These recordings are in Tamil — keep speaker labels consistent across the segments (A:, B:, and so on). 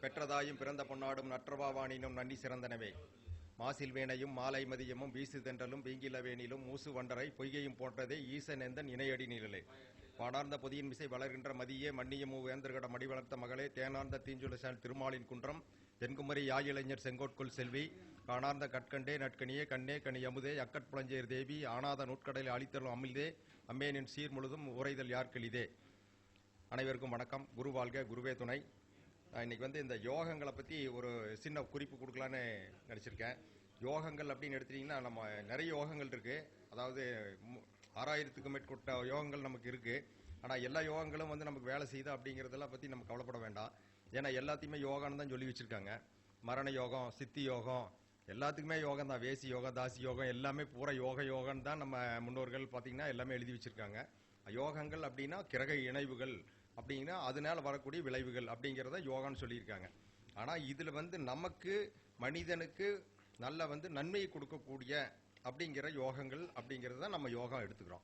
A: பெற்றதாயும் பிறந்த பொன்னாடும் நற்றவாவானினும் நன்னி சிறந்தனவே மாசில் வேனையும் மாலை மதியமும் வீசு தென்றலும் வீங்கில வேனிலும் மூசு வண்டரை பொய்கையும் போன்றதே ஈசன் எந்தன் இணையடி நிழலே பாடார்ந்த பொதியின் மிசை வளர்கின்ற மதியே மன்னியமூ வேந்தர்கட மடி வளர்த்த மகளே தேனார்ந்த தீஞ்சுலசால் திருமாலின் குன்றம் தென்குமரி யாயிளைஞர் செங்கோட்குள் செல்வி காணார்ந்த கற்கண்டே நட்கனியே கண்ணே கனி அமுதே அக்கட்புளஞ்சேர் தேவி ஆனாத நூற்கடலை அளித்தலும் அமிழ்தே அம்மேனின் சீர் முழுதும் உரைதல் யார்கிளிதே. அனைவருக்கும் வணக்கம். குரு வாழ்க, குருவே துணை. நான் இன்னைக்கு இந்த யோகங்களை பற்றி ஒரு சின்ன குறிப்பு கொடுக்கலான்னு நினச்சிருக்கேன். யோகங்கள் அப்படின்னு எடுத்துட்டிங்கன்னா நம்ம நிறைய யோகங்கள் இருக்குது. அதாவது 6000க்கும் மேற்பட்ட யோகங்கள் நமக்கு இருக்குது. ஆனால் எல்லா யோகங்களும் நமக்கு வேலை செய்யுதா அப்படிங்கிறதெல்லாம் பற்றி நம்ம கவலைப்பட வேண்டாம். ஏன்னா எல்லாத்தையுமே யோகான்னு தான் சொல்லி வச்சுருக்காங்க. மரண யோகம், சித்தி யோகம், எல்லாத்துக்குமே யோகம் தான். வேசி யோகம், தாசி யோகம், எல்லாமே பூரா யோகம்னு தான் நம்ம முன்னோர்கள் பார்த்திங்கன்னா எல்லாமே எழுதி வச்சுருக்காங்க. யோகங்கள் அப்படின்னா கிரக இணைவுகள் அப்படின்னா அதனால வரக்கூடிய விளைவுகள் அப்படிங்கிறத யோகான்னு சொல்லியிருக்காங்க. ஆனால் இதில் நமக்கு மனிதனுக்கு நல்ல நன்மையை கொடுக்கக்கூடிய அப்படிங்கிற யோகங்கள் அப்படிங்கிறது தான் நம்ம யோகம் எடுத்துக்கிறோம்.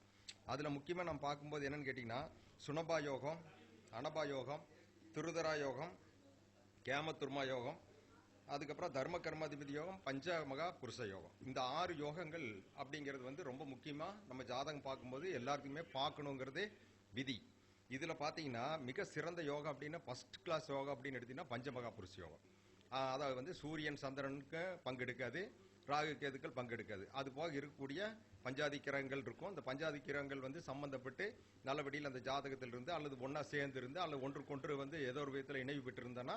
A: அதில் முக்கியமாக நம்ம பார்க்கும்போது என்னன்னு கேட்டிங்கன்னா சுனபா யோகம், அனபா யோகம், துருதரா யோகம், கேமத்துர்மா யோகம், அதுக்கப்புறம் தர்ம கர்மாதிபதி யோகம், பஞ்சமகா புருஷ யோகம். இந்த 6 யோகங்கள் அப்படிங்கிறது ரொம்ப முக்கியமாக நம்ம ஜாதகம் பார்க்கும்போது எல்லாருக்குமே பார்க்கணுங்கிறது விதி. இதில் பார்த்தீங்கன்னா மிக சிறந்த யோகம் அப்படின்னா ஃபர்ஸ்ட் கிளாஸ் யோகம் அப்படின்னு எடுத்தீங்கன்னா பஞ்சமகா புருஷ யோகம். அதாவது சூரியன் சந்திரனுக்கு பங்கெடுக்காது, ராகு கேதுக்கள் பங்கெடுக்காது. அது போக இருக்கக்கூடிய பஞ்சாதி கிரகங்கள் இருக்கும். அந்த பஞ்சாதி கிரகங்கள் சம்பந்தப்பட்டு நல்லபடியில் அந்த ஜாதகத்தில் இருந்து அல்லது ஒன்றா சேர்ந்து இருந்து அல்லது ஒன்றுக்கொன்று ஏதோ ஒரு விதத்தில் இணைவு பெற்றிருந்தனா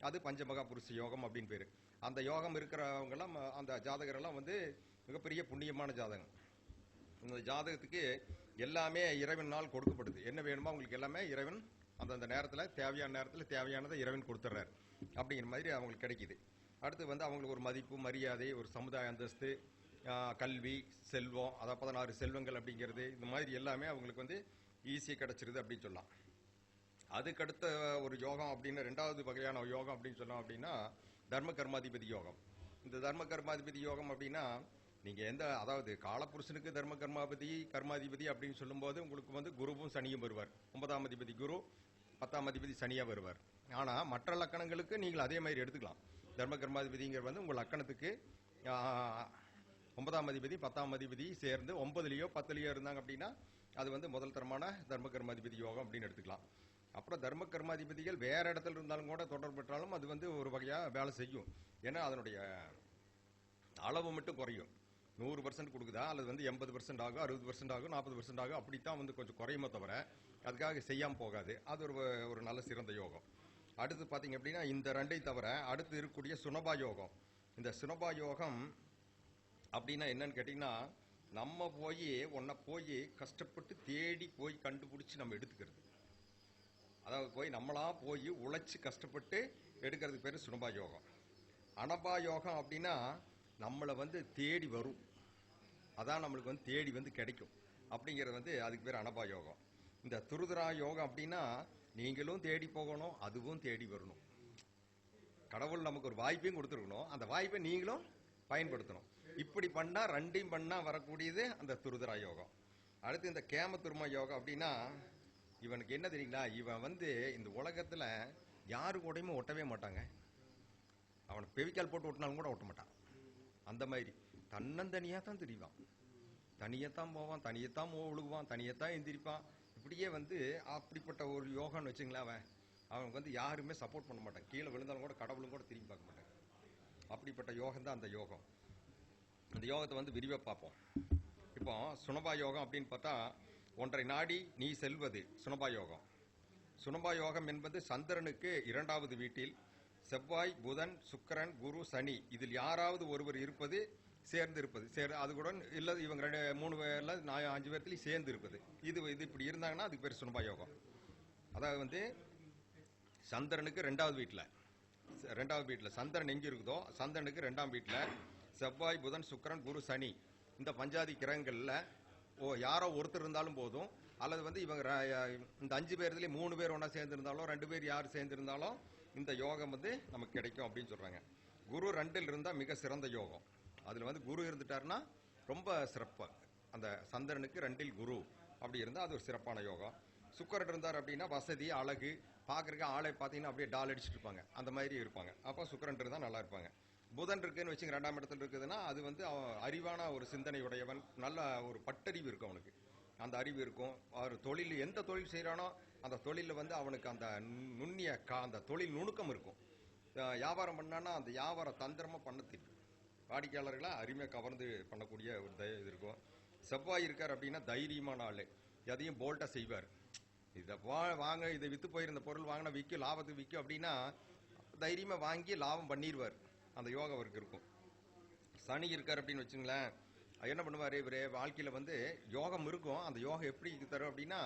A: அது பஞ்சமகா புருஷ யோகம் அப்படின்னு பேர். அந்த யோகம் இருக்கிறவங்கெல்லாம் அந்த ஜாதகரெல்லாம் மிகப்பெரிய புண்ணியமான ஜாதகம். இந்த ஜாதகத்துக்கு எல்லாமே இறைவனால் கொடுக்கப்படுது. என்ன வேணுமோ அவங்களுக்கு எல்லாமே இறைவன் அந்தந்த நேரத்தில் தேவையான நேரத்தில் தேவையானதை இறைவன் கொடுத்துட்றாரு அப்படிங்கிற மாதிரி அவங்களுக்கு கிடைக்கிது. அடுத்து அவங்களுக்கு ஒரு மதிப்பு, மரியாதை, ஒரு சமுதாய அந்தஸ்து, கல்வி, செல்வம், அதாவது 16 செல்வங்கள் அப்படிங்கிறது இந்த மாதிரி எல்லாமே அவங்களுக்கு ஈஸியாக கிடைச்சிருது அப்படின்னு சொல்லலாம். அதுக்கடுத்த ஒரு யோகம் அப்படின்னு 2வது வகையான யோகம் அப்படின்னு சொல்லலாம் அப்படின்னா தர்ம கர்மாதிபதி யோகம். இந்த தர்ம கர்மாதிபதி யோகம் அப்படின்னா நீங்கள் அதாவது காலப்புருஷனுக்கு தர்ம கர்மாதிபதி அப்படின்னு சொல்லும்போது உங்களுக்கு குருவும் சனியும் வருவார். 9ஆம் அதிபதி குரு, 10ஆம் அதிபதி சனியாக வருவார். ஆனால் மற்ற லக்கணங்களுக்கு நீங்கள் அதே மாதிரி எடுத்துக்கலாம். தர்ம கர்மாதிபதிங்கிற உங்கள் லக்கணத்துக்கு 9ஆம் அதிபதி 10ஆம் அதிபதி சேர்ந்து 9லயோ 10லயோ இருந்தாங்க அப்படின்னா அது முதல் தரமான தர்ம கர்மாதிபதி யோகம் அப்படின்னு எடுத்துக்கலாம். அப்புறம் தர்ம கர்மாதிபதிகள் வேற இடத்துல இருந்தாலும் கூட தொடர்பு பெற்றாலும் அது ஒரு வகையாக வேலை செய்யும். ஏன்னா அதனுடைய அளவு மட்டும் குறையும். 100% கொடுக்குதா அல்லது 80% ஆகும், 60% ஆகும், 40% ஆகும், அப்படித்தான் கொஞ்சம் குறையுமே தவிர அதுக்காக செய்யாமல் போகாது. அது ஒரு நல்ல சிறந்த யோகம். அடுத்து பார்த்தீங்க அப்படின்னா இந்த 2ஐயும் தவிர அடுத்து இருக்கக்கூடிய சுனபா யோகம். இந்த சுனபா யோகம் அப்படின்னா என்னன்னு கேட்டிங்கன்னா நம்ம போய் கஷ்டப்பட்டு தேடி போய் கண்டுபிடிச்சி நம்ம எடுத்துக்கிறது. அதாவது நம்மளா போய் உழைச்சி கஷ்டப்பட்டு எடுக்கிறதுக்கு பேர் சுனபா யோகம். அனபா யோகம் அப்படின்னா நம்மளை தேடி வரும், அதான் நம்மளுக்கு தேடி கிடைக்கும் அப்படிங்கிறது அதுக்கு பேர் அனபா யோகம். இந்த துருதரா யோகம் அப்படின்னா நீங்களும் தேடி போகணும், அதுவும் தேடி வரணும். கடவுள் நமக்கு ஒரு வாய்ப்பையும் கொடுத்துருக்கணும், அந்த வாய்ப்பை நீங்களும் பயன்படுத்தணும். இப்படி பண்ணா 2ஐயும் பண்ணா வரக்கூடியது அந்த துருதரா யோகம். அடுத்து இந்த கேமத்துர்மா யோகம் அப்படின்னா இவனுக்கு என்ன தெரியுங்களா, இவன் இந்த உலகத்துல யாரு கூடயுமே ஒட்டவே மாட்டாங்க. அவனை பெவிக்கால் போட்டு ஒட்டினாலும் கூட ஒட்ட மாட்டான். அந்த மாதிரி தன்னந்தனியா தான் தெரிவான், தனியத்தான் போவான், தனியத்தான் ஒழுகுவான், தனியத்தான் எந்திரிப்பான். இப்படியே அப்படிப்பட்ட ஒரு யோகான்னு வச்சுங்களேன். அவனுக்கு யாருமே சப்போர்ட் பண்ண மாட்டாங்க. கீழே விழுந்தாலும் கூட கடவுளும் கூட திரும்பி பார்க்க மாட்டாங்க. அப்படிப்பட்ட யோகம் தான் அந்த யோகம். அந்த யோகத்தை விரிவாக பார்ப்போம். இப்போ சுனபா யோகம் அப்படின்னு பார்த்தா 1.5 நாடி நீ செல்வது சுனபா யோகம். சுனபா யோகம் என்பது சந்திரனுக்கு 2வது வீட்டில் செவ்வாய், புதன், சுக்கிரன், குரு, சனி இதில் யாராவது ஒருவர் இருப்பது, சேர்ந்து இருப்பது, அது கூட இல்லை இவங்க 3 பேர்ல 5 பேர்த்திலையும் சேர்ந்து இருப்பது. இது இப்படி இருந்தாங்கன்னா அதுக்கு பேர் சுனபா யோகம். அதாவது சந்திரனுக்கு 2வது வீட்டில் சந்திரன் எங்க இருக்குதோ சந்திரனுக்கு 2ஆம் வீட்டில் செவ்வாய், புதன், சுக்கிரன், குரு, சனி இந்த பஞ்சாதி கிரகங்கள்ல யாரோ ஒருத்தர் இருந்தாலும் போதும், அல்லது இவங்க இந்த 5 பேர்லேயே 3 பேர் ஒன்றா சேர்ந்து இருந்தாலும் 2 பேர் யார் சேர்ந்து இருந்தாலும் இந்த யோகம் நமக்கு கிடைக்கும் அப்படின்னு சொல்றாங்க. குரு 2ல் இருந்தால் மிக சிறந்த யோகம். அதில் குரு இருந்துட்டாருன்னா ரொம்ப சிறப்பு. அந்த சந்திரனுக்கு 2ல் குரு அப்படி இருந்தால் அது ஒரு சிறப்பான யோகம். சுக்கிரன் இருந்தார் அப்படின்னா வசதி, அழகு, பார்க்கறதுக்கு ஆளை பார்த்தீங்கன்னா அப்படியே டால் அடிச்சுட்டு இருப்பாங்க, அந்த மாதிரி இருப்பாங்க. அப்போ சுக்கிரன் தான் நல்லா இருப்பாங்க. புதன் இருக்குன்னு வச்சுங்க 2ஆம் இடத்துல இருக்குதுன்னா அது வந்து அவன் அறிவான ஒரு சிந்தனை உடையவன், நல்ல ஒரு பட்டறிவு இருக்கும் அவனுக்கு, அந்த அறிவு இருக்கும். அவர் தொழில் எந்த தொழில் செய்கிறானோ அந்த தொழிலில் வந்து அவனுக்கு அந்த நுண்ணிய அந்த தொழில் நுணுக்கம் இருக்கும். வியாபாரம் பண்ணான்னா அந்த வியாபார தந்திரமாக பண்ண தெரியும், வாடிக்கையாளர்களை அருமையாக கவர்ந்து பண்ணக்கூடிய ஒரு இது இருக்கும். செவ்வாய் இருக்கார் அப்படின்னா தைரியமான ஆள், எதையும் போல்ட்டாக செய்வார். இதை வாங்க, இதை விற்று போயிருந்த பொருள் வாங்கினா விற்கும், லாபத்துக்கு விற்கும் அப்படின்னா தைரியமாக வாங்கி லாபம் பண்ணிடுவார், அந்த யோகம் அவருக்கு இருக்கும். சனி இருக்கார் அப்படின்னு வச்சுங்களேன், என்ன பண்ணுவார் இவர் வாழ்க்கையில் வந்து யோகம் இருக்கும். அந்த யோகம் எப்படி தரும் அப்படின்னா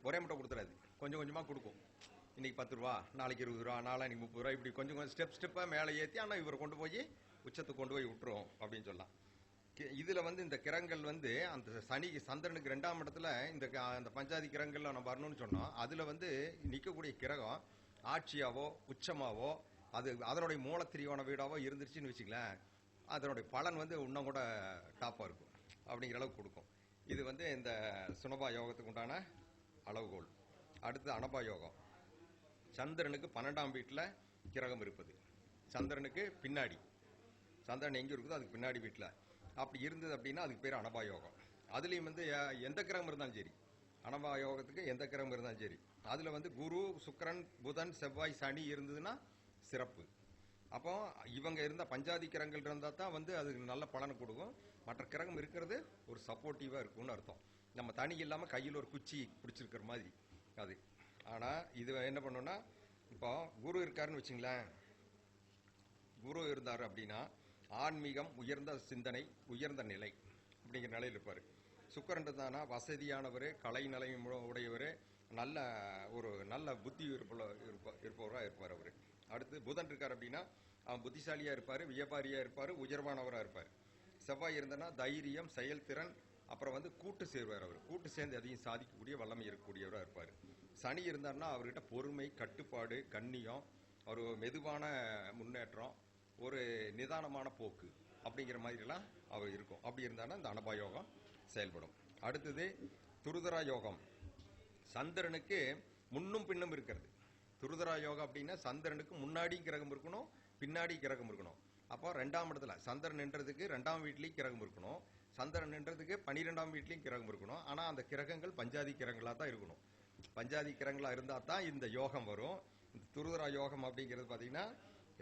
A: ஒரே மட்டும் கொடுத்துறாது, கொஞ்சம் கொஞ்சமாக கொடுக்கும். இன்னைக்கு 10 ரூபா, நாளைக்கு 20 ரூபா, நாளைக்கு 30 ரூபா, இப்படி கொஞ்சம் கொஞ்சம் ஸ்டெப்பாக மேலே ஏற்றி ஆனால் இவர் கொண்டு போய் உச்சத்துக்கு கொண்டு போய் விட்டுரும் அப்படின்னு சொல்லலாம். இதில் வந்து இந்த கிரகங்கள் வந்து அந்த சனி சந்திரனுக்கு 2ஆம் இடத்துல அந்த பஞ்சாதி கிரகங்கள்ல நம்ம வரணும்னு சொன்னோம். அதில் வந்து நிற்கக்கூடிய கிரகம் ஆட்சியாவோ உச்சமாவோ அது அதனுடைய மூலத்திரியான வீடாவோ இருந்துருச்சுன்னு வச்சுங்களேன், அதனுடைய பலன் வந்து இன்னும் கூட டாப்பாக இருக்கும் அப்படிங்கிற அளவுக்கு கொடுக்கும். இது வந்து இந்த சுனபா யோகத்துக்கு உண்டான அளவுகோல். அடுத்து அனபா யோகம். சந்திரனுக்கு 12ஆம் வீட்டில் கிரகம் இருப்பது, சந்திரனுக்கு பின்னாடி, சந்திரன் எங்கே இருக்குதோ அதுக்கு பின்னாடி வீட்டில் அப்படி இருந்தது அப்படின்னா அதுக்கு பேர் அனபா யோகம். அதுலேயும் வந்து எந்த கிரகம் இருந்தாலும் சரி, அனபா யோகத்துக்கு எந்த கிரகம் இருந்தாலும் சரி, அதில் வந்து குரு, சுக்கிரன், புதன், செவ்வாய், சனி இருந்ததுன்னா சிறப்பு. அப்போ இவங்க இருந்த பஞ்சாதி கிரகங்கள் இருந்தால் தான் வந்து அதுக்கு நல்ல பலனை கொடுக்கும். மற்ற கிரகம் இருக்கிறது ஒரு சப்போர்ட்டிவாக இருக்கும்னு அர்த்தம். நம்ம தனி இல்லாமல் கையில் ஒரு குச்சி பிடிச்சிருக்கிற மாதிரி அது. ஆனால் இது என்ன பண்ணோம்னா, இப்போ குரு இருக்காருன்னு வச்சுங்களேன், குரு இருந்தார் அப்படின்னா ஆன்மீகம், உயர்ந்த சிந்தனை, உயர்ந்த நிலை அப்படிங்கிற நிலையில் இருப்பார். சுக்கிரன் தானா வசதியானவர், கலை நிலையம் உடையவர், நல்ல ஒரு நல்ல புத்தி இருப்பவராக இருப்பார் அவர். அடுத்து புதன் இருக்கார் அப்படின்னா அவன் புத்திசாலியாக இருப்பார், வியாபாரியாக இருப்பார், உயர்வானவராக இருப்பார். செவ்வாய் இருந்தனா தைரியம், செயல்திறன், அப்புறம் வந்து கூட்டு சேர்வார். அவர் கூட்டு சேர்ந்து எதையும் சாதிக்கக்கூடிய வல்லமை இருக்கக்கூடியவராக இருப்பார். சனி இருந்தார்னா அவர்கிட்ட பொறுமை, கட்டுப்பாடு, கண்ணியம், ஒரு மெதுவான முன்னேற்றம், ஒரு நிதானமான போக்கு அப்படிங்கிற மாதிரிலாம் அவர் இருக்கும். அப்படி இருந்தாலும் இந்த அனபா யோகம் செயல்படும். அடுத்தது துருதரா யோகம். சந்திரனுக்கு முன்னும் பின்னும் இருக்கிறது. துருதரா யோகம் அப்படின்னா சந்திரனுக்கு முன்னாடி கிரகம் இருக்கணும், பின்னாடி கிரகம் இருக்கணும். அப்போ 2ஆம் இடத்துல சந்திரன் நின்றதுக்கு 2ஆம் வீட்லேயும் கிரகம் இருக்கணும், சந்திரன் நின்றதுக்கு 12ஆம் வீட்லேயும் கிரகம் இருக்கணும். ஆனால் அந்த கிரகங்கள் பஞ்சாதி கிரகங்களாக தான் இருக்கணும். பஞ்சாதி கிரகங்களாக இருந்தால் தான் இந்த யோகம் வரும். இந்த துருதரா யோகம் அப்படிங்கிறது பார்த்தீங்கன்னா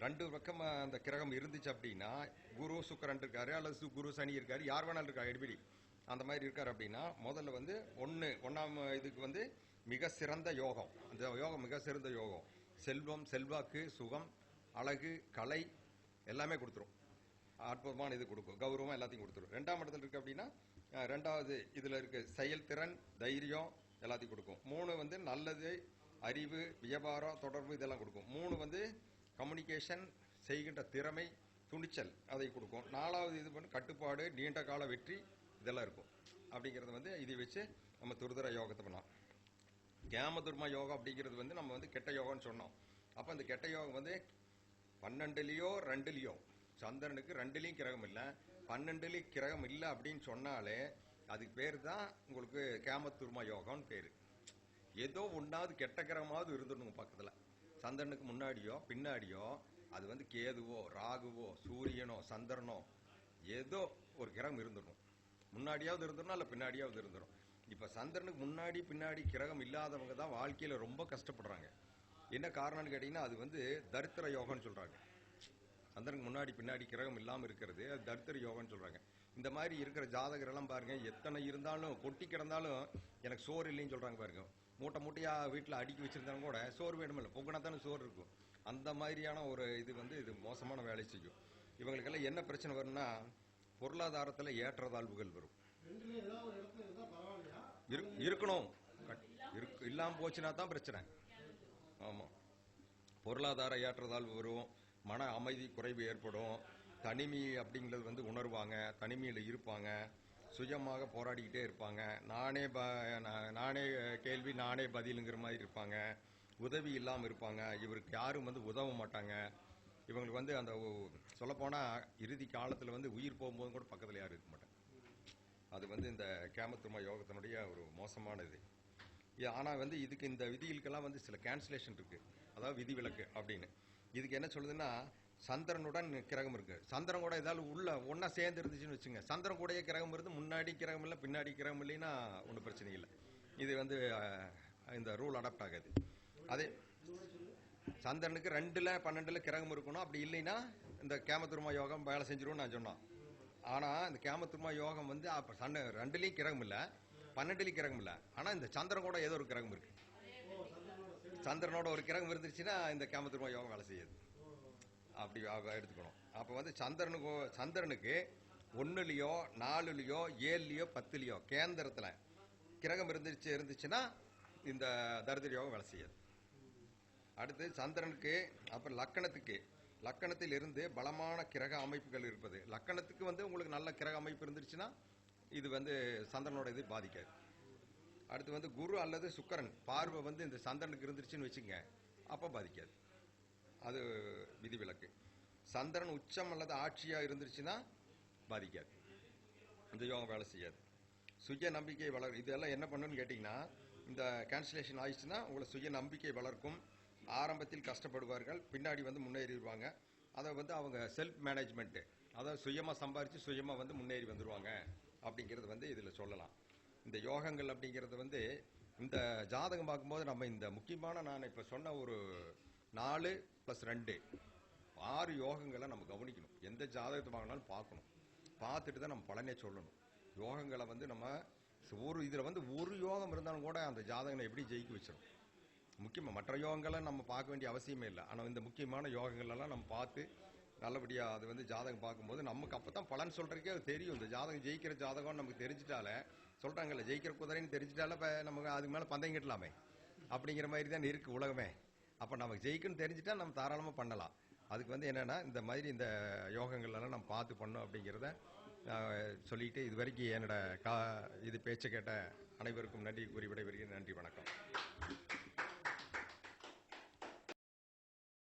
A: 2 பக்கம் அந்த கிரகம் இருந்துச்சு அப்படின்னா, குரு சுக்கிரன் இருக்காரு அல்லது குரு சனி இருக்காரு, யார் வேணாலும் இருக்காரு, எடுபடி அந்த மாதிரி இருக்காரு அப்படின்னா முதல்ல வந்து 1ஆம் இதுக்கு வந்து மிக சிறந்த யோகம். அந்த யோகம் மிக சிறந்த யோகம். செல்வம், செல்வாக்கு, சுகம், அழகு, கலை எல்லாமே கொடுத்துரும். அற்புதமான இது கொடுக்கும், கௌரவம் எல்லாத்தையும் கொடுத்துரும். 2ஆம் இடத்துல இருக்கு அப்படின்னா 2வது இதில் இருக்கு செயல்திறன், தைரியம் எல்லாத்தையும் கொடுக்கும். 3 வந்து நல்லது, அறிவு, வியாபாரம், தொடர்பு இதெல்லாம் கொடுக்கும். 3 வந்து கம்யூனிகேஷன், செய்கின்ற திறமை, துணிச்சல் அதை கொடுக்கும். 4வது இது பண்ணி கட்டுப்பாடு, நீண்ட கால வெற்றி இதெல்லாம் இருக்கும். அப்படிங்கிறது வந்து இதை வச்சு நம்ம துருதர யோகத்தை பண்ணலாம். கேமதுர்ம யோகம் அப்படிங்கிறது வந்து நம்ம வந்து கெட்ட யோகம்னு சொன்னோம். அப்போ இந்த கெட்ட யோகம் வந்து 12லையோ 2லையோ, சந்திரனுக்கு 2லையும் கிரகம் இல்லை, 12லையும் கிரகம் இல்லை அப்படின்னு சொன்னாலே அதுக்கு பேர் தான் உங்களுக்கு கேமதுர்ம யோகம்னு பேர். ஏதோ ஒன்றாவது கெட்ட கிரகமாவது இருந்துடணுங்க பக்கத்தில். சந்திரனுக்கு முன்னாடியோ பின்னாடியோ அது வந்து கேதுவோ, ராகுவோ, சூரியனோ, சந்திரனோ ஏதோ ஒரு கிரகம் இருந்துடணும். முன்னாடியாவது இருந்துடணும், இல்லை பின்னாடியாவது இருந்துடும். இப்போ சந்திரனுக்கு முன்னாடி பின்னாடி கிரகம் இல்லாதவங்க தான் வாழ்க்கையில் ரொம்ப கஷ்டப்படுறாங்க. என்ன காரணம்னு கேட்டிங்கன்னா அது வந்து தரித்திர யோகம்னு சொல்கிறாங்க. சந்திரனுக்கு முன்னாடி பின்னாடி கிரகம் இல்லாமல் இருக்கிறது அது தரித்திர யோகம்னு சொல்கிறாங்க. இந்த மாதிரி இருக்கிற ஜாதகரெல்லாம் பாருங்கள், எத்தனை இருந்தாலும் கொட்டி கிடந்தாலும் எனக்கு சோறு இல்லைன்னு சொல்கிறாங்க பாருங்க. மூட்டை மூட்டையாக வீட்டில் அடுக்கி வச்சுருந்தாலும் கூட சோறு வேணுமில்ல, பொங்கினா தானே சோறு இருக்கும். அந்த மாதிரியான ஒரு இது வந்து இது மோசமான வேலை செய்யும். இவங்களுக்கெல்லாம் என்ன பிரச்சனை வரும்னா பொருளாதாரத்தில் ஏற்றத்தாழ்வுகள் வரும். இருக்கணும், இல்லாமல் போச்சுன்னா தான் பிரச்சனை. ஆமாம், பொருளாதார ஏற்றத்தாழ்வு வரும், மன அமைதி குறைவு ஏற்படும், தனிமை அப்படிங்கிறது வந்து உணர்வாங்க, தனிமையில் இருப்பாங்க, சுயமாக போராடிக்கிட்டே இருப்பாங்க, நானே கேள்வி நானே பதிலுங்கிற மாதிரி இருப்பாங்க, உதவி இல்லாமல் இருப்பாங்க, இவருக்கு யாரும் வந்து உதவ மாட்டாங்க. இவங்களுக்கு வந்து அந்த சொல்லப்போனால் இறுதி காலத்தில் வந்து உயிர் போகும்போது கூட பக்கத்தில் யாரும் இருக்க மாட்டாங்க. அது வந்து இந்த கேமத்துர்ம யோகத்தினுடைய ஒரு மோசமான இது. ஆனால் வந்து இதுக்கு இந்த விதிகளுக்கெல்லாம் வந்து சில கேன்சலேஷன் இருக்கு, அதாவது விதிவிலக்கு அப்படின்னு. இதுக்கு என்ன சொல்லுதுன்னா, சந்திரனுடன் கிரகம் இருக்கு. சந்திரன் கூட ஏதாவது உள்ள ஒன்னா சேர்ந்து இருந்துச்சுன்னு வச்சுங்க, சந்திரன் கூடயே கிரகம் இருந்து முன்னாடி கிரகம் இல்லை பின்னாடி கிரகம் இல்லைன்னா ஒன்றும் பிரச்சனை இல்லை. இது வந்து இந்த ரூல் அடாப்ட் ஆகாது. அதே சந்திரனுக்கு 2ல் 12ல் கிரகம் இருக்கணும். அப்படி இல்லைன்னா இந்த கேமத்துருமா யோகம் வேலை செஞ்சிருவோம் நான் சொன்னோம். ஆனால் இந்த கேமத்துருமா யோகம் வந்து அப்போ 2லையும் கிரகம் இல்லை, 12லையும் கிரகம் இல்லை. ஆனால் இந்த சந்திரன் கூட ஏதோ ஒரு கிரகம் இருக்கு. சந்திரனோட ஒரு கிரகம் இருந்துச்சுன்னா இந்த கேமத்துருமா யோகம் வேலை செய்யாது. அப்படி எடுத்துக்கணும். அப்போ வந்து சந்திரனுக்கு 1லையோ 4லையோ 7லையோ 10லையோ கேந்திரத்தில் கிரகம் இருந்துச்சுன்னா இந்த தரித்திர யோகம் வேலை செய்யாது. அடுத்து சந்திரனுக்கு அப்புறம் லக்கணத்தில் இருந்து பலமான கிரக அமைப்புகள் இருப்பது. லக்கணத்துக்கு வந்து உங்களுக்கு நல்ல கிரக அமைப்பு இருந்துச்சுன்னா இது வந்து சந்திரனோட இது பாதிக்காது. அடுத்து வந்து குரு அல்லது சுக்கிரன் பார்வை வந்து இந்த சந்திரனுக்கு இருந்துச்சுன்னு வச்சுங்க, அப்போ பாதிக்காது. அது விதிவிலக்கு. சந்திரன் உச்சம் அல்லது ஆட்சியா இருந்துச்சுன்னா பாதிக்காது, இந்த யோகம் வேலை செய்யாது. சுய நம்பிக்கை வளரும். இதெல்லாம் என்ன பண்ணுன்னு கேட்டிங்கன்னா, இந்த கேன்சலேஷன் ஆயிடுச்சுன்னா உங்களை சுய நம்பிக்கை வளர்க்கும். ஆரம்பத்தில் கஷ்டப்படுவார்கள், பின்னாடி வந்து முன்னேறிடுவாங்க. அதை வந்து அவங்க செல்ஃப் மேனேஜ்மெண்ட்டு, அதாவது சுயமாக சம்பாரித்து சுயமாக வந்து முன்னேறி வந்துடுவாங்க அப்படிங்கிறது வந்து இதில் சொல்லலாம். இந்த யோகங்கள் அப்படிங்கிறது வந்து இந்த ஜாதகம் பார்க்கும்போது நம்ம இந்த முக்கியமான நான் இப்போ சொன்ன ஒரு 4 + 2 6 யோகங்களை நம்ம கவனிக்கணும். எந்த ஜாதகத்தை வாங்கினாலும் பார்க்கணும், பார்த்துட்டு தான் நம்ம பலனே சொல்லணும். யோகங்களை வந்து நம்ம இதில் வந்து ஒரு யோகம் இருந்தாலும் கூட அந்த ஜாதகனை எப்படி ஜெயிக்க வச்சிடும். முக்கியமாக மற்ற யோகங்களை நம்ம பார்க்க வேண்டிய அவசியமே இல்லை. ஆனால் இந்த முக்கியமான யோகங்களெல்லாம் நம்ம பார்த்து நல்லபடியாக அது வந்து ஜாதகம் பார்க்கும்போது நமக்கு அப்போ தான் பலன் சொல்கிறதுக்கே அது தெரியும். இந்த ஜாதகம் ஜெயிக்கிற ஜாதகம் நமக்கு தெரிஞ்சிட்டாலே, சொல்கிறாங்கல்ல ஜெயிக்கிற குதிரைன்னு தெரிஞ்சிட்டாலே இப்போ நமக்கு அதுக்கு மேலே பந்தயம் கட்டலாமே அப்படிங்கிற மாதிரி தான் இருக்குது உலகமே. அப்போ நமக்கு ஜெயிக்கணும்னு தெரிஞ்சிட்டா நம்ம தாராளமாக பண்ணலாம். அதுக்கு வந்து என்னென்னா இந்த மாதிரி இந்த யோகங்கள்லாம் நம்ம பார்த்து பண்ணோம் அப்படிங்கிறத சொல்லிட்டு இது வரைக்கும் என்னோட இது பேச்சை கேட்ட அனைவருக்கும் நன்றி கூறி விடைபெறுகிறேன். நன்றி, வணக்கம்.